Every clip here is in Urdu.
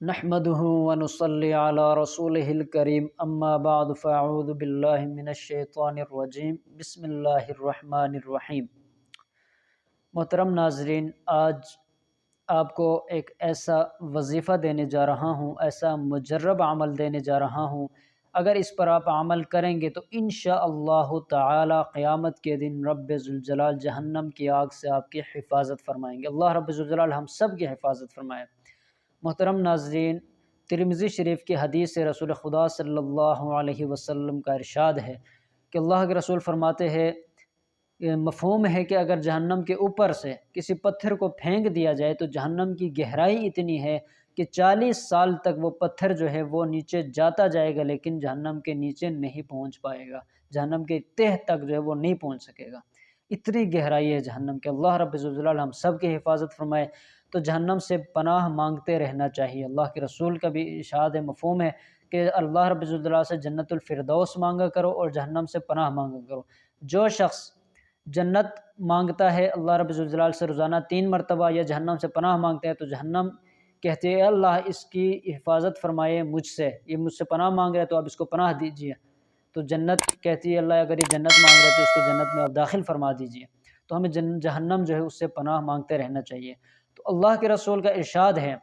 نحمده ونصلي على رسوله الكريم اما بعد فاعوذ باللہ من الشیطان الرجیم بسم اللہ الرحمن الرحیم۔ محترم ناظرین، آج آپ کو ایک ایسا وظیفہ دینے جا رہا ہوں، ایسا مجرب عمل دینے جا رہا ہوں، اگر اس پر آپ عمل کریں گے تو انشاءاللہ تعالی قیامت کے دن رب ذوالجلال جہنم کی آگ سے آپ کی حفاظت فرمائیں گے۔ اللہ رب ذوالجلال ہم سب کی حفاظت فرمائے۔ محترم ناظرین، ترمذی شریف کی حدیث سے رسول خدا صلی اللہ علیہ وسلم کا ارشاد ہے کہ اللہ کے رسول فرماتے ہیں، مفہوم ہے کہ اگر جہنم کے اوپر سے کسی پتھر کو پھینک دیا جائے تو جہنم کی گہرائی اتنی ہے کہ 40 سال تک وہ پتھر جو ہے وہ نیچے جاتا جائے گا لیکن جہنم کے نیچے نہیں پہنچ پائے گا، جہنم کے تہ تک جو ہے وہ نہیں پہنچ سکے گا، اتنی گہرائی ہے جہنم کے۔ اللہ رب الجلال ہم سب کی حفاظت فرمائے۔ تو جہنم سے پناہ مانگتے رہنا چاہیے۔ اللہ کے رسول کا بھی ارشاد ہے، مفہوم ہے کہ اللہ رب الجلال سے جنت الفردوس مانگا کرو اور جہنم سے پناہ مانگا کرو۔ جو شخص جنت مانگتا ہے اللہ رب الجلال سے روزانہ 3 مرتبہ یا جہنم سے پناہ مانگتا ہے تو جہنم کہتے ہیں اللہ اس کی حفاظت فرمائے مجھ سے، یہ مجھ سے پناہ مانگ رہا ہے تو آپ اس کو پناہ دیجیے۔ تو جنت کہتی ہے اللہ اگر یہ جنت مانگ رہا ہے تو اس کو جنت میں آپ داخل فرما دیجیے۔ تو ہمیں جہنم جو ہے اس سے پناہ مانگتے رہنا چاہیے۔ تو اللہ کے رسول کا ارشاد ہے،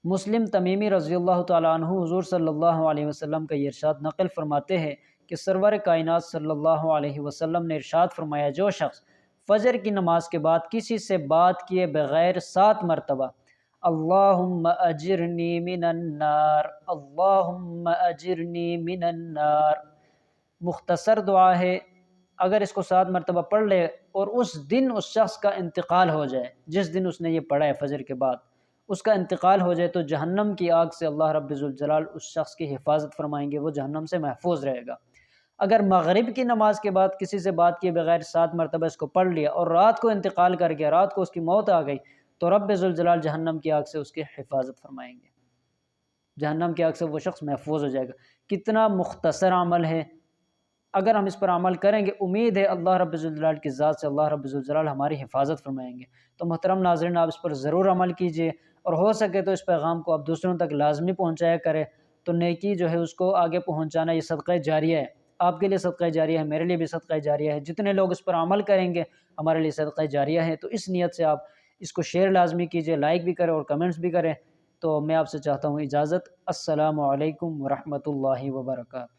مسلم تمیمی رضی اللہ تعالیٰ عنہ حضور صلی اللہ علیہ وسلم کا یہ ارشاد نقل فرماتے ہیں کہ سرور کائنات صلی اللہ علیہ وسلم نے ارشاد فرمایا، جو شخص فجر کی نماز کے بعد کسی سے بات کیے بغیر 7 مرتبہ اللہم اجرنی من النار، اللہم اجرنی من النار، مختصر دعا ہے، اگر اس کو 7 مرتبہ پڑھ لے اور اس دن اس شخص کا انتقال ہو جائے، جس دن اس نے یہ پڑھا ہے فجر کے بعد اس کا انتقال ہو جائے تو جہنم کی آگ سے اللہ رب ذوالجلال اس شخص کی حفاظت فرمائیں گے، وہ جہنم سے محفوظ رہے گا۔ اگر مغرب کی نماز کے بعد کسی سے بات کیے بغیر 7 مرتبہ اس کو پڑھ لیا اور رات کو انتقال کر گیا، رات کو اس کی موت آ گئی تو رب ذوالجلال جہنم کی آگ سے اس کی حفاظت فرمائیں گے، جہنم کی آگ سے وہ شخص محفوظ ہو جائے گا۔ کتنا مختصر عمل ہے، اگر ہم اس پر عمل کریں گے امید ہے اللہ رب الجلال کی ذات سے اللہ رب الجلال ہماری حفاظت فرمائیں گے۔ تو محترم ناظرین، آپ اس پر ضرور عمل کیجئے اور ہو سکے تو اس پیغام کو آپ دوسروں تک لازمی پہنچایا کریں، تو نیکی جو ہے اس کو آگے پہنچانا یہ صدقہ جاریہ ہے، آپ کے لیے صدقہ جاریہ ہے، میرے لیے بھی صدقہ جاریہ ہے، جتنے لوگ اس پر عمل کریں گے ہمارے لیے صدقہ جاریہ ہے۔ تو اس نیت سے آپ اس کو شیئر لازمی کیجئے، لائک بھی کریں اور کمنٹس بھی کریں۔ تو میں آپ سے چاہتا ہوں اجازت، السلام علیکم ورحمۃ اللہ وبرکاتہ۔